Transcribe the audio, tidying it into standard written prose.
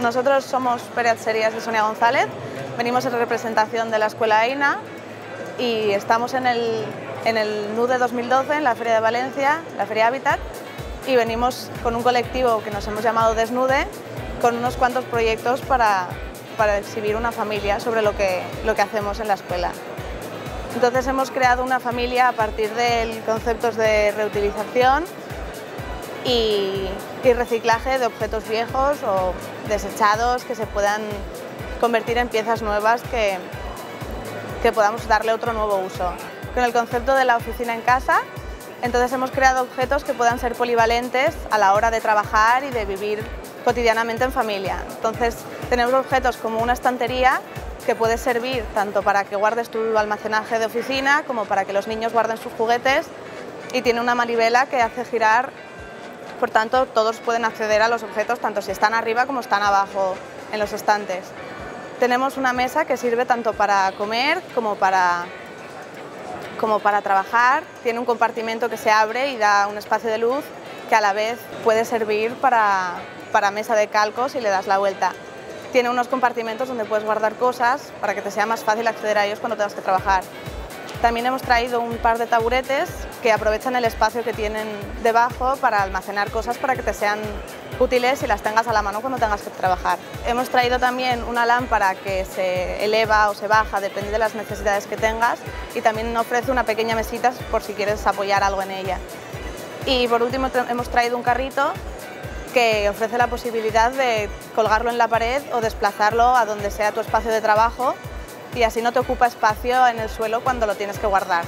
Nosotros somos Periatserías de Sonia González, venimos en representación de la Escuela EINA y estamos en el NUDE 2012, en la Feria de Valencia, la Feria Hábitat, y venimos con un colectivo que nos hemos llamado Desnude, con unos cuantos proyectos para exhibir una familia sobre lo que hacemos en la escuela. Entonces hemos creado una familia a partir de conceptos de reutilización y reciclaje de objetos viejos o desechados que se puedan convertir en piezas nuevas que podamos darle otro nuevo uso. Con el concepto de la oficina en casa, entonces hemos creado objetos que puedan ser polivalentes a la hora de trabajar y de vivir cotidianamente en familia. Entonces tenemos objetos como una estantería que puede servir tanto para que guardes tu almacenaje de oficina como para que los niños guarden sus juguetes, y tiene una manivela que hace girar. Por tanto, todos pueden acceder a los objetos tanto si están arriba como están abajo en los estantes. Tenemos una mesa que sirve tanto para comer como para trabajar. Tiene un compartimento que se abre y da un espacio de luz que a la vez puede servir para mesa de calco si le das la vuelta. Tiene unos compartimentos donde puedes guardar cosas para que te sea más fácil acceder a ellos cuando tengas que trabajar. También hemos traído un par de taburetes que aprovechan el espacio que tienen debajo para almacenar cosas para que te sean útiles y las tengas a la mano cuando tengas que trabajar. Hemos traído también una lámpara que se eleva o se baja, depende de las necesidades que tengas, y también ofrece una pequeña mesita por si quieres apoyar algo en ella. Y por último hemos traído un carrito que ofrece la posibilidad de colgarlo en la pared o desplazarlo a donde sea tu espacio de trabajo, y así no te ocupa espacio en el suelo cuando lo tienes que guardar.